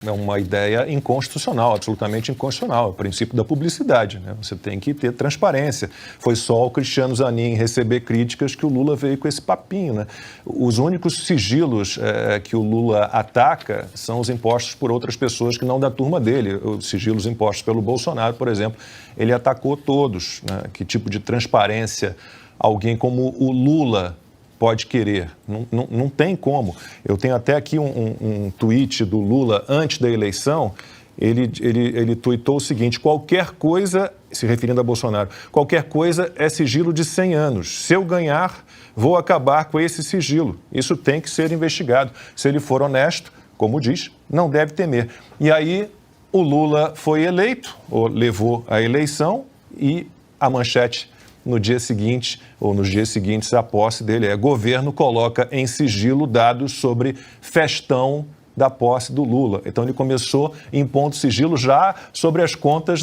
É uma ideia inconstitucional, absolutamente inconstitucional, é o princípio da publicidade, né? Você tem que ter transparência. Foi só o Cristiano Zanin receber críticas que o Lula veio com esse papinho, né? Os únicos sigilos que o Lula ataca são os impostos por outras pessoas que não da turma dele. Os sigilos impostos pelo Bolsonaro, por exemplo, ele atacou todos, né? Que tipo de transparência alguém como o Lula pode querer? Não tem como. Eu tenho até aqui um tweet do Lula antes da eleição. Ele tuitou o seguinte: qualquer coisa, se referindo a Bolsonaro, qualquer coisa é sigilo de 100 anos. Se eu ganhar, vou acabar com esse sigilo. Isso tem que ser investigado. Se ele for honesto, como diz, não deve temer. E aí o Lula foi eleito, ou levou a eleição, e a manchete no dia seguinte, ou nos dias seguintes, a posse dele governo coloca em sigilo dados sobre festão da posse do Lula. Então ele começou impondo sigilo já sobre as contas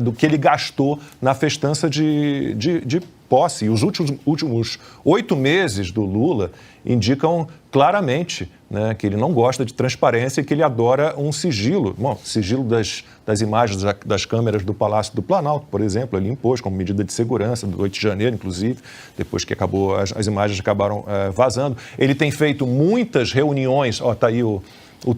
do que ele gastou na festança de posse. E os últimos 8 meses do Lula indicam claramente, né, que ele não gosta de transparência e que ele adora um sigilo. Bom, sigilo das imagens das câmeras do Palácio do Planalto, por exemplo, ele impôs como medida de segurança, do 8 de janeiro, inclusive, depois que acabou, as imagens acabaram vazando. Ele tem feito muitas reuniões, está aí o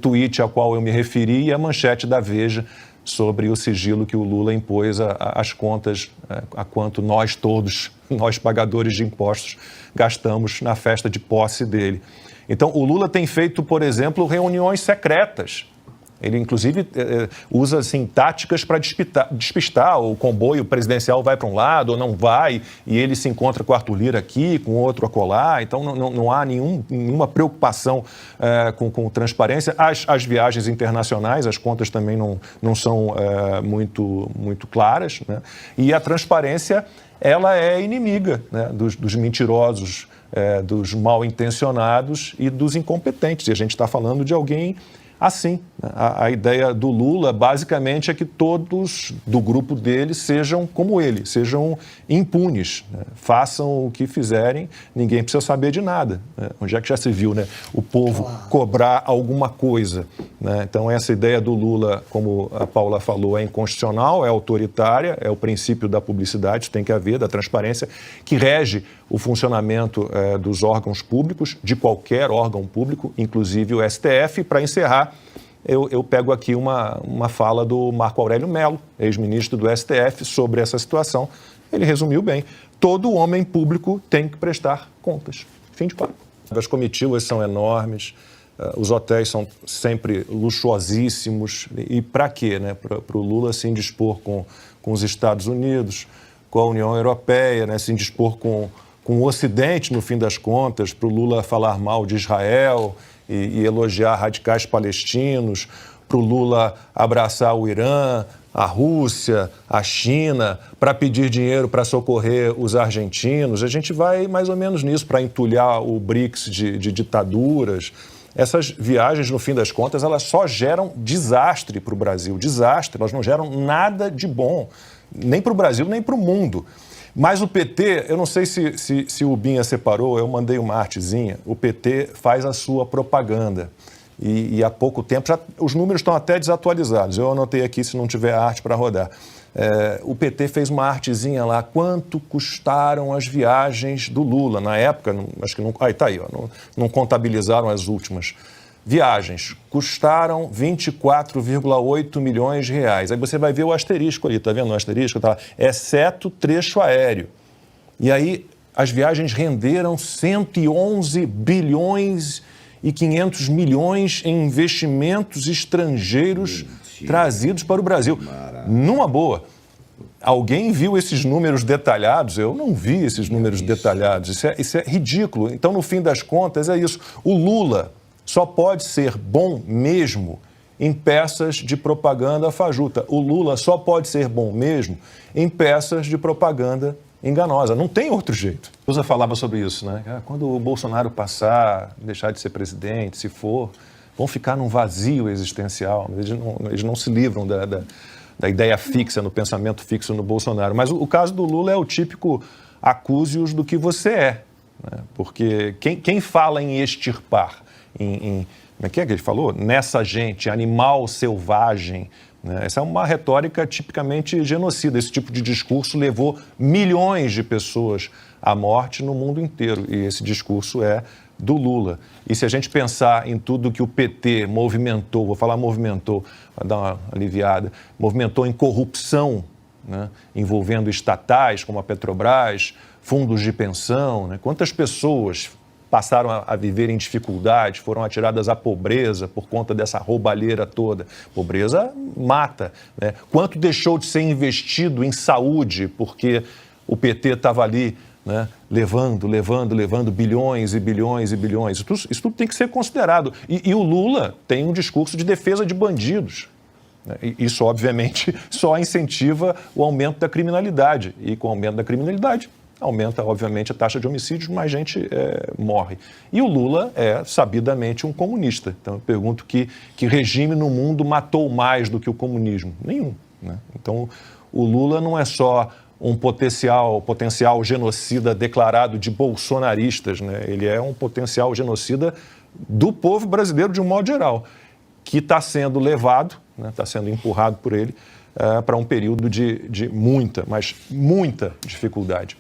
tweet ao qual eu me referi e a manchete da Veja sobre o sigilo que o Lula impôs às contas, a quanto nós todos, nós pagadores de impostos, gastamos na festa de posse dele. Então, o Lula tem feito, por exemplo, reuniões secretas. Ele, inclusive, usa assim, táticas para despistar. O comboio presidencial vai para um lado ou não vai, e ele se encontra com o Arthur Lira aqui, com outro acolá. Então, não há nenhuma preocupação com transparência. As viagens internacionais, as contas também não são muito claras, né? E a transparência, ela é inimiga, né, dos mentirosos, dos mal intencionados e dos incompetentes. E a gente está falando de alguém assim. A ideia do Lula, basicamente, é que todos do grupo dele sejam como ele, sejam impunes, né? Façam o que fizerem, ninguém precisa saber de nada, né? Onde é que já se viu, né, o povo cobrar alguma coisa, né? Então, essa ideia do Lula, como a Paula falou, é inconstitucional, é autoritária, é o princípio da publicidade, tem que haver, da transparência, que rege o funcionamento dos órgãos públicos, de qualquer órgão público, inclusive o STF. Para encerrar, eu pego aqui uma fala do Marco Aurélio Mello, ex-ministro do STF, sobre essa situação. Ele resumiu bem: todo homem público tem que prestar contas. Fim de papo. As comitivas são enormes, os hotéis são sempre luxuosíssimos. E para quê, né? Para o Lula se indispor com os Estados Unidos, com a União Europeia, né? Se indispor com o Ocidente, no fim das contas, para o Lula falar mal de Israel e elogiar radicais palestinos, para o Lula abraçar o Irã, a Rússia, a China, para pedir dinheiro para socorrer os argentinos. A gente vai mais ou menos nisso, para entulhar o BRICS de ditaduras. Essas viagens, no fim das contas, elas só geram desastre para o Brasil, desastre. Elas não geram nada de bom, nem para o Brasil, nem para o mundo. Mas o PT, eu não sei se o Binha separou, eu mandei uma artezinha, o PT faz a sua propaganda. E há pouco tempo, os números estão até desatualizados, eu anotei aqui se não tiver arte para rodar. O PT fez uma artezinha lá, quanto custaram as viagens do Lula. Na época, acho que não... Está aí, não contabilizaram as últimas. Viagens custaram 24,8 milhões de reais. Aí você vai ver o asterisco ali, tá vendo o asterisco? Tá lá, exceto trecho aéreo. E aí as viagens renderam 111 bilhões e 500 milhões em investimentos estrangeiros trazidos para o Brasil. Numa boa. Alguém viu esses números detalhados? Eu não vi esses números detalhados. Isso é ridículo. Então, no fim das contas, é isso. O Lula só pode ser bom mesmo em peças de propaganda fajuta. O Lula só pode ser bom mesmo em peças de propaganda enganosa. Não tem outro jeito. O Souza falava sobre isso, né? Quando o Bolsonaro passar, deixar de ser presidente, se for, vão ficar num vazio existencial. Eles não se livram da ideia fixa, no pensamento fixo no Bolsonaro. Mas o caso do Lula é o típico acuse-os do que você é, né? Porque quem fala em extirpar, em Como é que ele falou? Nessa gente, animal selvagem. Né? Essa é uma retórica tipicamente genocida. Esse tipo de discurso levou milhões de pessoas à morte no mundo inteiro. E esse discurso é do Lula. E se a gente pensar em tudo que o PT movimentou, vou falar movimentou, para dar uma aliviada, movimentou em corrupção, né, envolvendo estatais como a Petrobras, fundos de pensão, né, quantas pessoas passaram a viver em dificuldade, foram atiradas à pobreza por conta dessa roubalheira toda. Pobreza mata. Né? Quanto deixou de ser investido em saúde porque o PT estava ali, né, levando bilhões e bilhões e bilhões. Isso tudo tem que ser considerado. E o Lula tem um discurso de defesa de bandidos. Isso, obviamente, só incentiva o aumento da criminalidade. E com o aumento da criminalidade, aumenta, obviamente, a taxa de homicídios, mais gente morre. E o Lula é, sabidamente, um comunista. Então, eu pergunto que regime no mundo matou mais do que o comunismo? Nenhum. Né? Então, o Lula não é só um potencial genocida declarado de bolsonaristas, né? Ele é um potencial genocida do povo brasileiro de um modo geral, que está sendo levado, está sendo empurrado por ele para um período de muita, mas muita dificuldade.